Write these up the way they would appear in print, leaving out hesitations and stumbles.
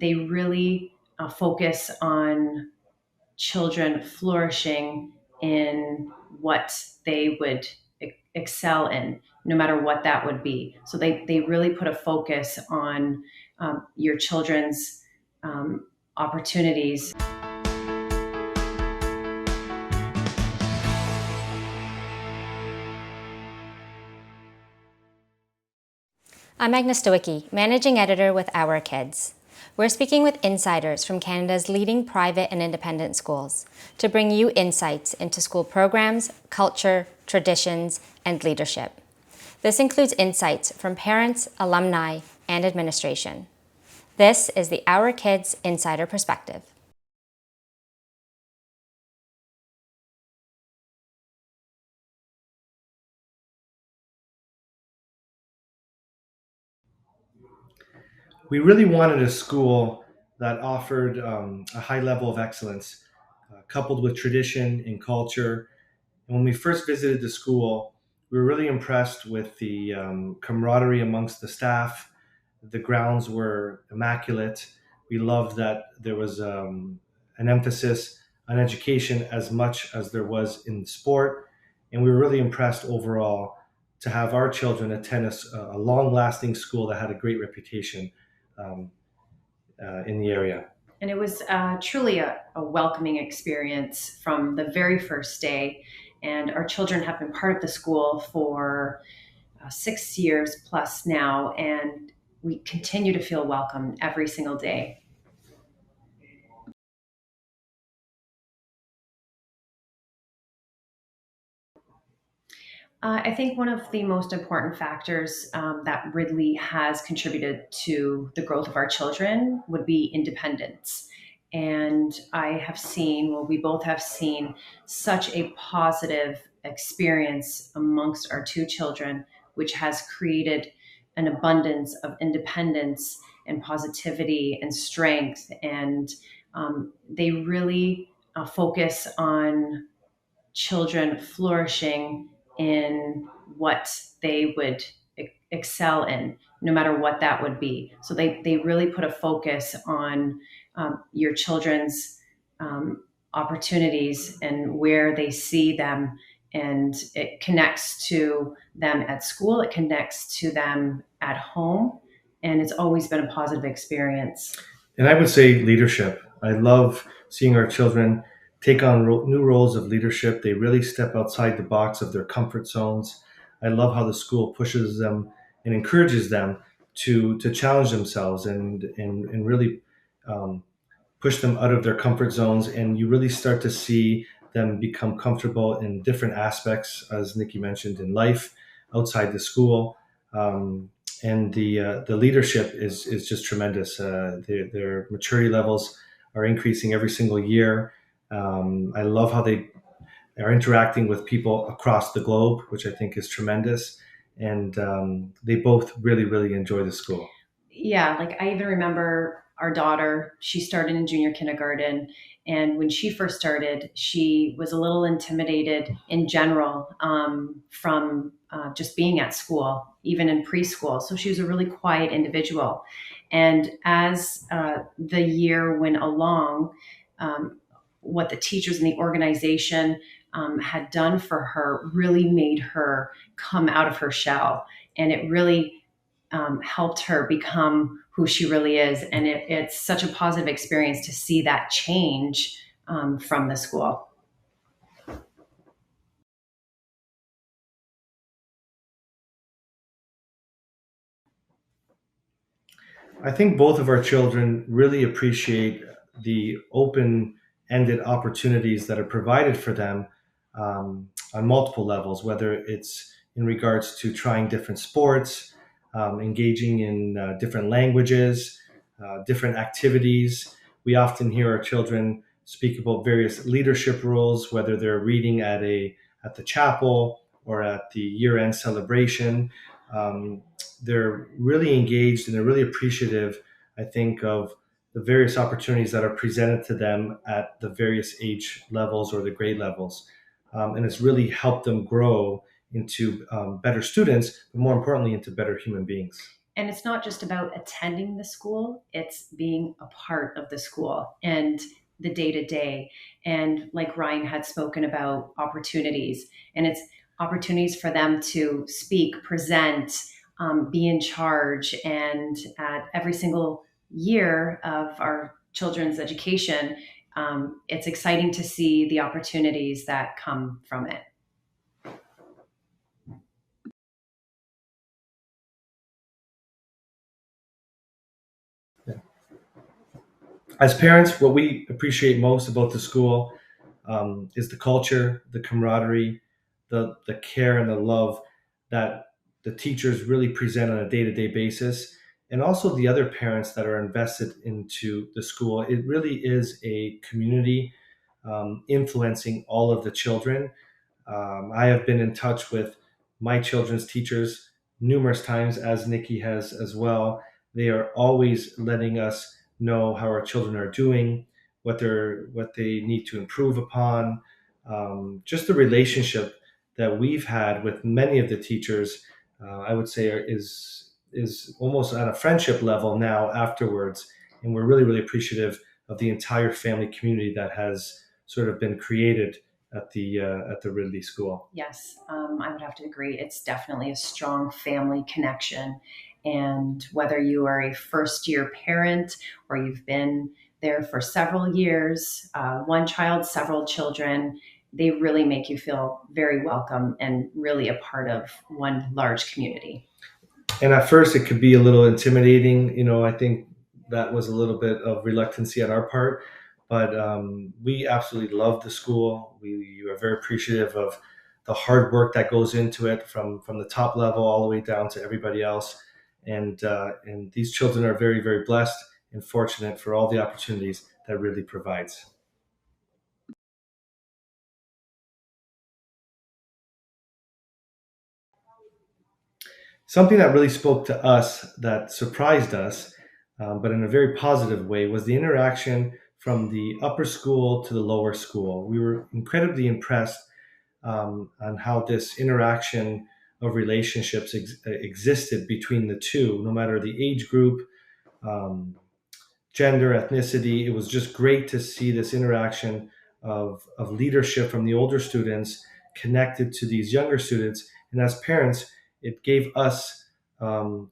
they really focus on children flourishing in what they would excel in, no matter what that would be. So they really put a focus on your children's um, opportunities. I'm Agnes Stowicki, Managing Editor with Our Kids. We're speaking with insiders from Canada's leading private and independent schools to bring you insights into school programs, culture, traditions, and leadership. This includes insights from parents, alumni, and administration. This is the Our Kids Insider Perspective. We really wanted a school that offered a high level of excellence, coupled with tradition and culture. And when we first visited the school, we were really impressed with the camaraderie amongst the staff. The grounds were immaculate. We loved that there was an emphasis on education as much as there was in sport. And we were really impressed overall to have our children attend a long lasting school that had a great reputation um, in the area. And it was truly a welcoming experience from the very first day. And our children have been part of the school for 6 years plus now, and we continue to feel welcome every single day. I think one of the most important factors that Ridley has contributed to the growth of our children would be independence. And I have seen, well, we both have seen such a positive experience amongst our two children, which has created an abundance of independence and positivity and strength. And they really focus on children flourishing in what they would excel in, no matter what that would be. So they really put a focus on your children's opportunities and where they see them. And it connects to them at school, it connects to them at home. And it's always been a positive experience. And I would say leadership. I love seeing our children take on new roles of leadership. They really step outside the box of their comfort zones. I love how the school pushes them and encourages them to challenge themselves and really um, push them out of their comfort zones. And you really start to see them become comfortable in different aspects, as Nikki mentioned, in life outside the school. And the leadership is just tremendous. Their maturity levels are increasing every single year. I love how they are interacting with people across the globe, which I think is tremendous. And they both really, really enjoy the school. Yeah, like I even remember our daughter, she started in junior kindergarten. And when she first started, she was a little intimidated in general from just being at school, even in preschool. So she was a really quiet individual. And as the year went along, um, what the teachers and the organization had done for her really made her come out of her shell. And it really helped her become who she really is. And it's such a positive experience to see that change from the school. I think both of our children really appreciate the open ended opportunities that are provided for them on multiple levels, whether it's in regards to trying different sports, engaging in different languages, different activities. We often hear our children speak about various leadership roles, whether they're reading at the chapel or at the year-end celebration. Um, they're really engaged and they're really appreciative, I think, of the various opportunities that are presented to them at the various age levels or the grade levels. And it's really helped them grow into better students, but more importantly, into better human beings. And it's not just about attending the school, it's being a part of the school and the day to day. And like Ryan had spoken about, opportunities, and it's opportunities for them to speak, present, be in charge. And at every single year of our children's education, it's exciting to see the opportunities that come from it. As parents, what we appreciate most about the school is the culture, the camaraderie, the care and the love that the teachers really present on a day-to-day basis, and also the other parents that are invested into the school. It really is a community influencing all of the children. I have been in touch with my children's teachers numerous times, as Nikki has as well. They are always letting us know how our children are doing, what they need to improve upon. Just the relationship that we've had with many of the teachers, I would say, is almost on a friendship level now afterwards, and we're really appreciative of the entire family community that has sort of been created at the Ridley School. Yes, I would have to agree. It's definitely a strong family connection. And whether you are a first year parent or you've been there for several years, one child, several children, they really make you feel very welcome and really a part of one large community. And at first, it could be a little intimidating. I think that was a little bit of reluctancy on our part, but we absolutely love the school. We are very appreciative of the hard work that goes into it, from the top level all the way down to everybody else. And these children are very blessed and fortunate for all the opportunities that Ridley provides. Something that really spoke to us, that surprised us, but in a very positive way, was the interaction from the upper school to the lower school. We were incredibly impressed on how this interaction of relationships existed between the two, no matter the age group, um, gender, ethnicity. It was just great to see this interaction of leadership from the older students connected to these younger students. And as parents, it gave us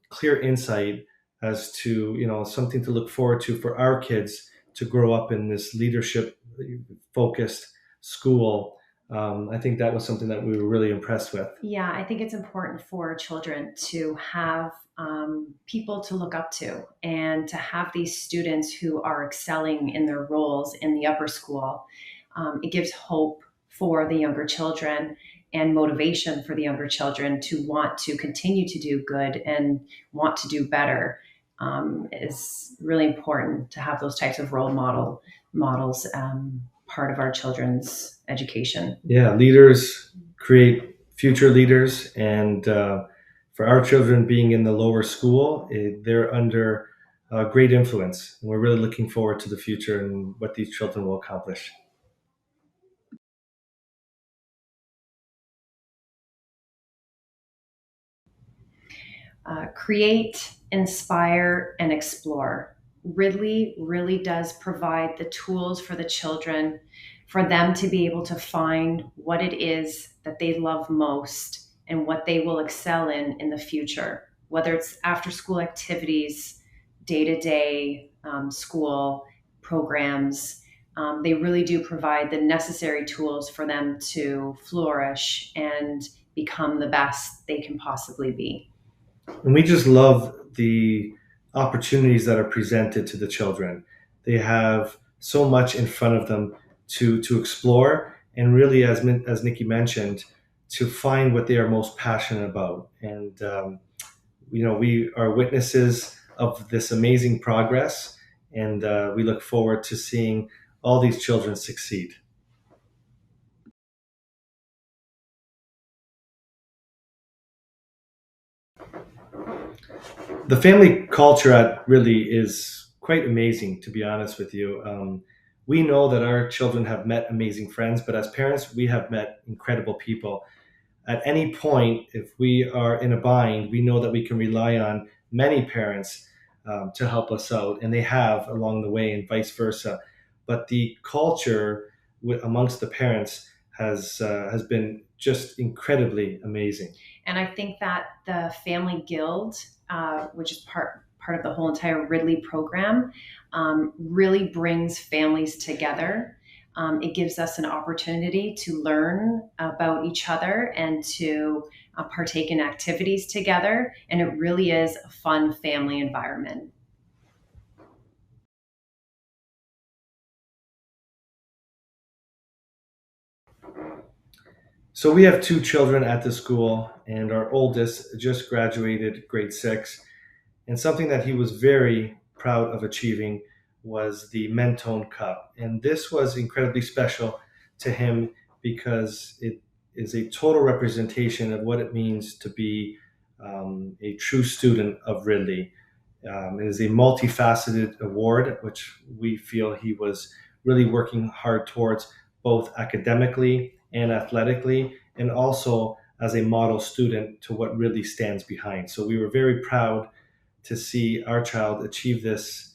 clear insight as to, something to look forward to for our kids to grow up in this leadership focused school. I think that was something that we were really impressed with. Yeah, I think it's important for children to have people to look up to and to have these students who are excelling in their roles in the upper school. It gives hope for the younger children and motivation for the younger children to want to continue to do good and want to do better. It's really important to have those types of models part of our children's education. Yeah, leaders create future leaders, and for our children being in the lower school, they're under great influence. And we're really looking forward to the future and what these children will accomplish. Create, inspire, and explore. Ridley really does provide the tools for the children for them to be able to find what it is that they love most and what they will excel in the future, whether it's after school activities, day to day school programs. They really do provide the necessary tools for them to flourish and become the best they can possibly be. And we just love the opportunities that are presented to the children. They have so much in front of them to explore, and really, as Nikki mentioned, to find what they are most passionate about. And we are witnesses of this amazing progress, and we look forward to seeing all these children succeed. The family culture at Ridley is quite amazing, to be honest with you. We know that our children have met amazing friends, but as parents, we have met incredible people. At any point, if we are in a bind, we know that we can rely on many parents to help us out, and they have along the way, and vice versa. But the culture amongst the parents has been just incredibly amazing. And I think that the Family Guild, which is part of the whole entire Ridley program, really brings families together. It gives us an opportunity to learn about each other and to partake in activities together. And it really is a fun family environment. So we have two children at the school, and our oldest just graduated grade 6. And something that he was very proud of achieving was the Mentone Cup. And this was incredibly special to him because it is a total representation of what it means to be a true student of Ridley. It is a multifaceted award, which we feel he was really working hard towards, both academically and athletically, and also as a model student to what Ridley stands behind. So we were very proud to see our child achieve this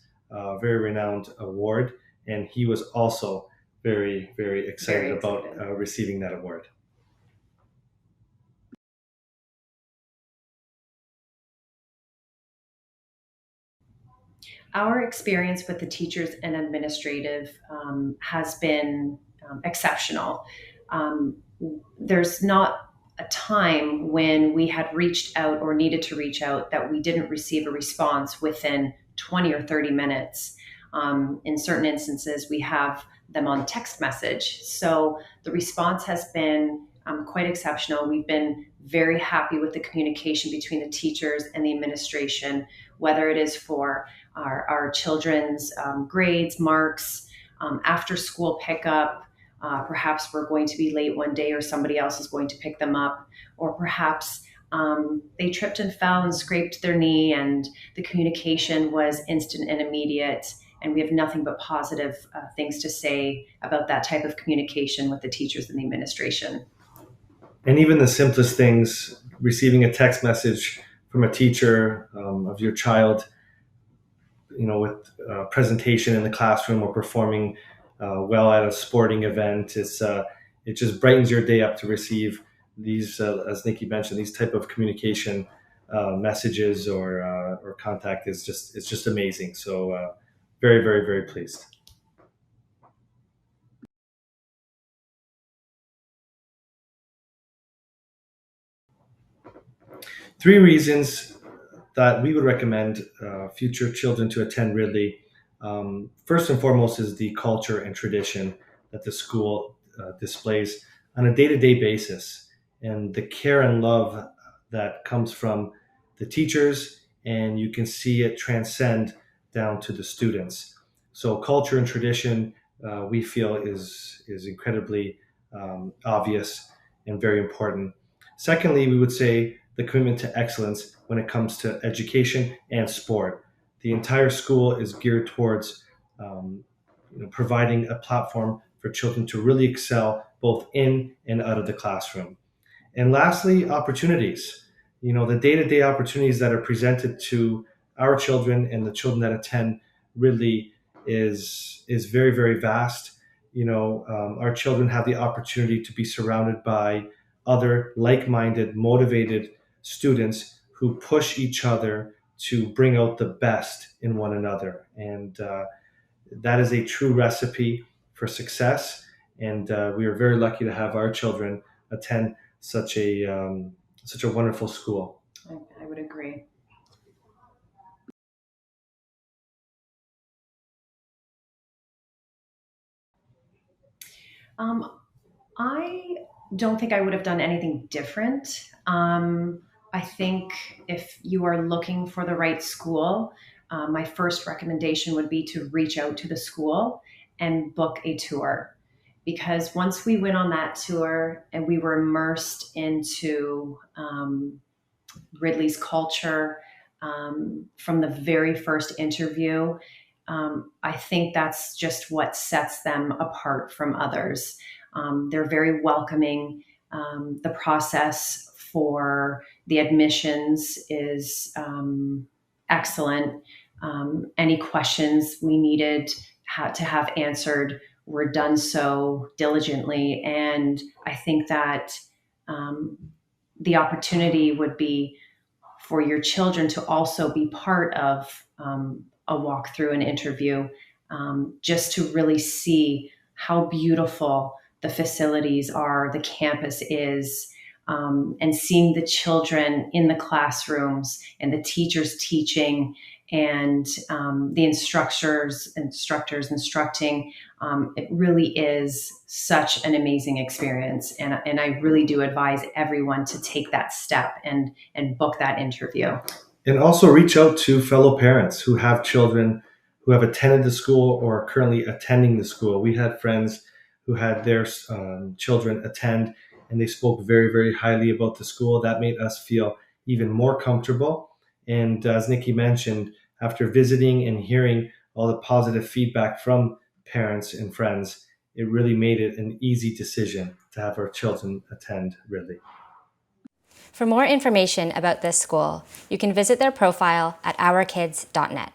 very renowned award, and he was also very, very excited about receiving that award. Our experience with the teachers and administrative has been exceptional. There's not a time when we had reached out or needed to reach out that we didn't receive a response within 20 or 30 minutes. In certain instances, we have them on text message. So the response has been quite exceptional. We've been very happy with the communication between the teachers and the administration, whether it is for our children's grades, marks, after school pickup. Perhaps we're going to be late one day or somebody else is going to pick them up, or perhaps they tripped and fell and scraped their knee, and the communication was instant and immediate. And we have nothing but positive things to say about that type of communication with the teachers and the administration. And even the simplest things, receiving a text message from a teacher of your child, with a presentation in the classroom or performing well at a sporting event, it just brightens your day up to receive these, as Nikki mentioned, these type of communication messages or contact it's just amazing. So very, very, very pleased. Three reasons that we would recommend future children to attend Ridley. First and foremost is the culture and tradition that the school displays on a day-to-day basis, and the care and love that comes from the teachers, and you can see it transcend down to the students. So culture and tradition, we feel is incredibly obvious and very important. Secondly, we would say the commitment to excellence when it comes to education and sport. The entire school is geared towards providing a platform for children to really excel both in and out of the classroom. And lastly, opportunities. The day-to-day opportunities that are presented to our children and the children that attend Ridley is very, very vast. Our children have the opportunity to be surrounded by other like-minded, motivated students who push each other to bring out the best in one another. And that is a true recipe for success. And we are very lucky to have our children attend such a wonderful school. I would agree. I don't think I would have done anything different. I think if you are looking for the right school, my first recommendation would be to reach out to the school and book a tour. Because once we went on that tour and we were immersed into Ridley's culture from the very first interview, I think that's just what sets them apart from others. They're very welcoming. The process for the admissions is excellent. Any questions we needed to have answered were done so diligently. And I think that the opportunity would be for your children to also be part of a walkthrough, an interview, just to really see how beautiful the facilities are, the campus is, and seeing the children in the classrooms and the teachers teaching and the instructors instructing. It really is such an amazing experience. And I really do advise everyone to take that step and book that interview. And also reach out to fellow parents who have children who have attended the school or are currently attending the school. We had friends who had their children attend, and they spoke very, very highly about the school. That made us feel even more comfortable. And as Nicki mentioned, after visiting and hearing all the positive feedback from parents and friends, it really made it an easy decision to have our children attend Ridley. For more information about this school, you can visit their profile at ourkids.net.